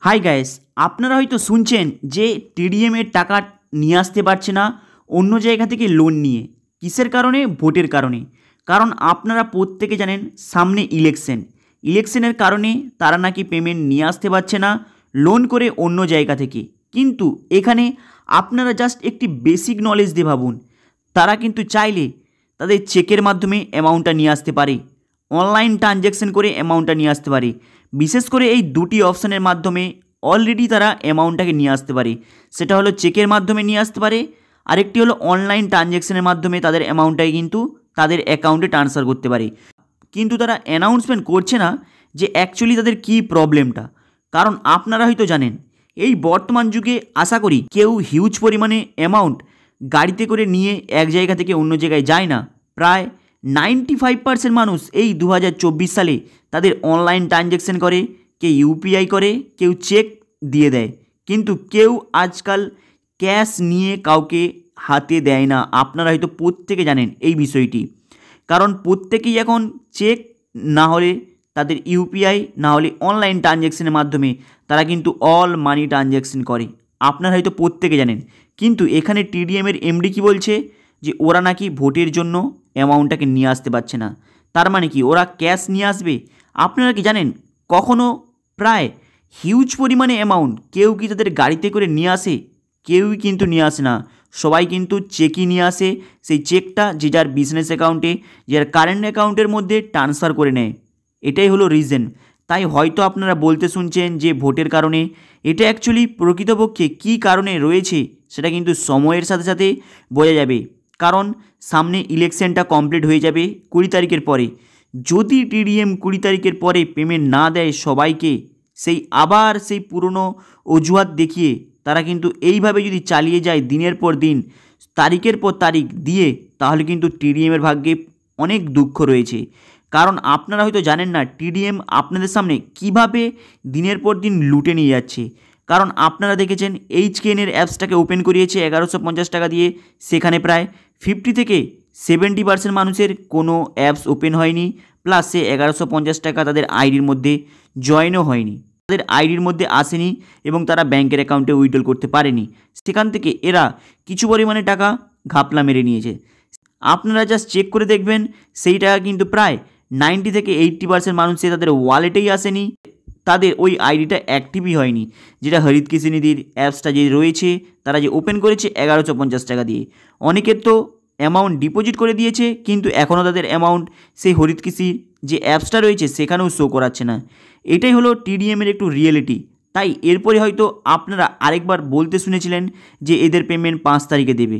Hi guys, আপনারা হয়তো শুনছেন যে টিডিএম এর টাকা নিয়ে আসতে পারছে না অন্য জায়গা থেকে লোন নিয়ে। কিসের কারণে? ভোটের কারণে। কারণ আপনারা প্রত্যেকে জানেন সামনে ইলেকশনের কারণে তারা নাকি পেমেন্ট নিয়ে আসতে পারছে না লোন করে অন্য জায়গা থেকে। কিন্তু এখানে আপনারা জাস্ট একটি বেসিক নলেজ দিয়ে ভাবুন, তারা কিন্তু চাইলে তাদের চেকের মাধ্যমে অ্যামাউন্টটা নিয়ে আসতে পারে, অনলাইন ট্রানজ্যাকশন করে অ্যামাউন্টটা নিয়ে আসতে পারে। বিশেষ করে এই দুটি অপশানের মাধ্যমে অলরেডি তারা অ্যামাউন্টটাকে নিয়ে আসতে পারে। সেটা হলো চেকের মাধ্যমে নিয়ে আসতে পারে, আরেকটি হলো অনলাইন ট্রানজ্যাকশনের মাধ্যমে তাদের অ্যামাউন্টটাকে কিন্তু তাদের অ্যাকাউন্টে ট্রান্সফার করতে পারে। কিন্তু তারা অ্যানাউন্সমেন্ট করছে না যে অ্যাকচুয়ালি তাদের কী প্রবলেমটা। কারণ আপনারা হয়তো জানেন এই বর্তমান যুগে আশা করি কেউ হিউজ পরিমাণে অ্যামাউন্ট গাড়িতে করে নিয়ে এক জায়গা থেকে অন্য জায়গায় যায় না। প্রায় 95% মানুষ এই 2024 সালে তাদের অনলাইন ট্রানজ্যাকশন করে, কেউ ইউপিআই করে, কেউ চেক দিয়ে দেয়। কিন্তু কেউ আজকাল ক্যাশ নিয়ে কাউকে হাতে দেয় না। আপনারা হয়তো প্রত্যেকে জানেন এই বিষয়টি। কারণ প্রত্যেকেই এখন চেক না হলে তাদের ইউপিআই না হলে অনলাইন ট্রানজ্যাকশনের মাধ্যমে তারা কিন্তু অল মানি ট্রানজ্যাকশন করে। আপনারা হয়তো প্রত্যেকে জানেন। কিন্তু এখানে টিডিএমের এমডি কী বলছে যে ওরা নাকি ভোটের জন্য অ্যামাউন্টটাকে নিয়ে আসতে পারছে না। তার মানে কি ওরা ক্যাশ নিয়ে আসবে? আপনারা কি জানেন কখনো প্রায় হিউজ পরিমাণে অ্যামাউন্ট কেউ কি তাদের গাড়িতে করে নিয়ে আসে? কেউই কিন্তু নিয়ে আসে না। সবাই কিন্তু চেকই নিয়ে আসে। সেই চেকটা যে যার বিজনেস অ্যাকাউন্টে, যার কারেন্ট অ্যাকাউন্টের মধ্যে ট্রান্সফার করে নেয়। এটাই হলো রিজন। তাই হয়তো আপনারা বলতে শুনছেন যে ভোটের কারণে। এটা অ্যাকচুয়ালি প্রকৃতপক্ষে কী কারণে রয়েছে সেটা কিন্তু সময়ের সাথে সাথে বোঝা যাবে। কারণ সামনে ইলেকশনটা কমপ্লিট হয়ে যাবে 20 তারিখের পরে। যদি টিডিএম 20 তারিখের পরে পেমেন্ট না দেয় সবাইকে, আবার সেই পুরনো অজুহাত দেখিয়ে তারা কিন্তু এইভাবে যদি চালিয়ে যায় দিনের পর দিন, তারিখের পর তারিখ দিয়ে, তাহলে কিন্তু টিডিএমের ভাগ্যে অনেক দুঃখ রয়েছে। কারণ আপনারা হয়তো জানেন না টিডিএম আপনাদের সামনে কিভাবে দিনের পর দিন লুটে নিয়ে যাচ্ছে। কারণ আপনারা দেখেছেন এইচকেএনের অ্যাপসটাকে ওপেন করিয়েছে 1150 টাকা দিয়ে। সেখানে প্রায় 50 থেকে 70% মানুষের কোনো অ্যাপস ওপেন হয়নি, প্লাস সে 1150 টাকা তাদের আইডির মধ্যে জয়েনও হয়নি, তাদের আইডির মধ্যে আসেনি এবং তারা ব্যাংকের অ্যাকাউন্টে উইথড্র করতে পারেনি। সেখান থেকে এরা কিছু পরিমাণে টাকা ঘাপলা মেরে নিয়েছে। আপনারা জাস্ট চেক করে দেখবেন সেই টাকা কিন্তু প্রায় 90 থেকে 80% মানুষের তাদের ওয়ালেটেই আসেনি, তাদের ওই আইডিটা অ্যাক্টিভই হয়নি। যেটা হরিত কৃষি নিধির অ্যাপসটা যে রয়েছে তারা যে ওপেন করেছে 1150 টাকা দিয়ে, অনেকের তো অ্যামাউন্ট ডিপোজিট করে দিয়েছে কিন্তু এখনও তাদের অ্যামাউন্ট সেই হরিত কৃষির যে অ্যাপসটা রয়েছে সেখানেও শো করাচ্ছে না। এটাই হলো টিডিএমের একটু রিয়েলিটি। তাই এরপরে হয়তো আপনারা আরেকবার বলতে শুনেছিলেন যে এদের পেমেন্ট 5 তারিখে দেবে।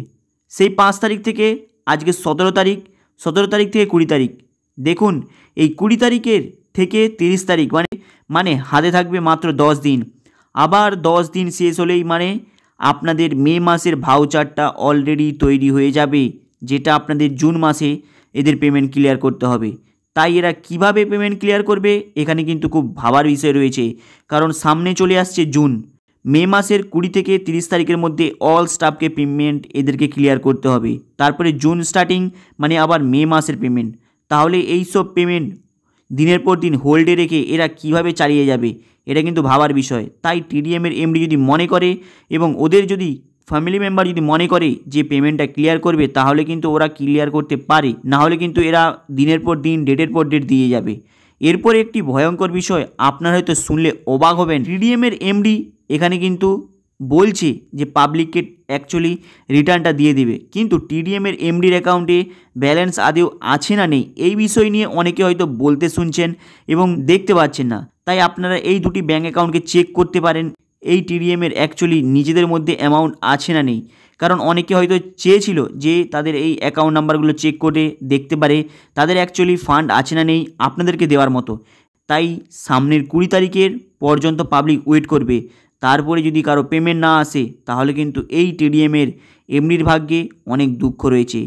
সেই 5 তারিখ থেকে আজকে 17 তারিখ, 17 তারিখ থেকে 20 তারিখ। দেখুন এই 20 তারিখের থেকে 30 তারিখ মানে হাতে থাকবে মাত্র 10 দিন। আবার 10 দিন শেষ হলেই আপনাদের মে মাসের ভাউচারটা অলরেডি তৈরি হয়ে যাবে, যেটা আপনাদের জুন মাসে এদের পেমেন্ট ক্লিয়ার করতে হবে। তাই এরা কিভাবে পেমেন্ট ক্লিয়ার করবে এখানে কিন্তু খুব ভাবার বিষয় রয়েছে। কারণ সামনে চলে আসছে জুন। মে মাসের 20 থেকে 30 তারিখের মধ্যে অল স্টাফকে পেমেন্ট এদেরকে ক্লিয়ার করতে হবে। তারপরে জুন স্টার্টিং মানে আবার মে মাসের পেমেন্ট। তাহলে এই সব পেমেন্ট দিনের পর দিন হোল্ডে রেখে এরা কিভাবে চালিয়ে যাবে, এটা কিন্তু ভাবার বিষয়। তাই টিডিএমের এমডি যদি মনে করে এবং ওদের যদি ফ্যামিলি মেম্বার যদি মনে করে যে পেমেন্টটা ক্লিয়ার করবে, তাহলে কিন্তু ওরা ক্লিয়ার করতে পারে। না হলে কিন্তু এরা দিনের পর দিন ডেটের পর ডেট দিয়ে যাবে। এরপরে একটি ভয়ঙ্কর বিষয় আপনারা হয়তো শুনলে অবাক হবেন। টিডিএমের এমডি এখানে কিন্তু বলছে যে পাবলিককে অ্যাকচুয়ালি রিটার্নটা দিয়ে দেবে, কিন্তু টিডিএমের এমডির অ্যাকাউন্টে ব্যালেন্স আদেও আছে না নেই এই বিষয় নিয়ে অনেকে হয়তো বলতে শুনছেন এবং দেখতে পাচ্ছেন না। তাই আপনারা এই দুটি ব্যাঙ্ক অ্যাকাউন্টকে চেক করতে পারেন এই টিডিএমের অ্যাকচুয়ালি নিজেদের মধ্যে অ্যামাউন্ট আছে না নেই। কারণ অনেকে হয়তো চেয়েছিল যে তাদের এই অ্যাকাউন্ট নাম্বারগুলো চেক করে দেখতে পারে তাদের অ্যাকচুয়ালি ফান্ড আছে না নেই আপনাদেরকে দেওয়ার মতো। তাই সামনের 20 তারিখের পর্যন্ত পাবলিক ওয়েট করবে। তারপরে যদি কারো পেমেন্ট না আসে তাহলে কিন্তু এই টিডিএমের এমডির ভাগ্যে অনেক দুঃখ রয়েছে।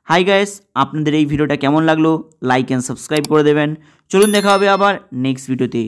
হাই গাইস, আপনাদের এই ভিডিওটা কেমন লাগলো লাইক অ্যান্ড সাবস্ক্রাইব করে দেবেন। চলুন দেখা হবে আবার নেক্সট ভিডিওতে।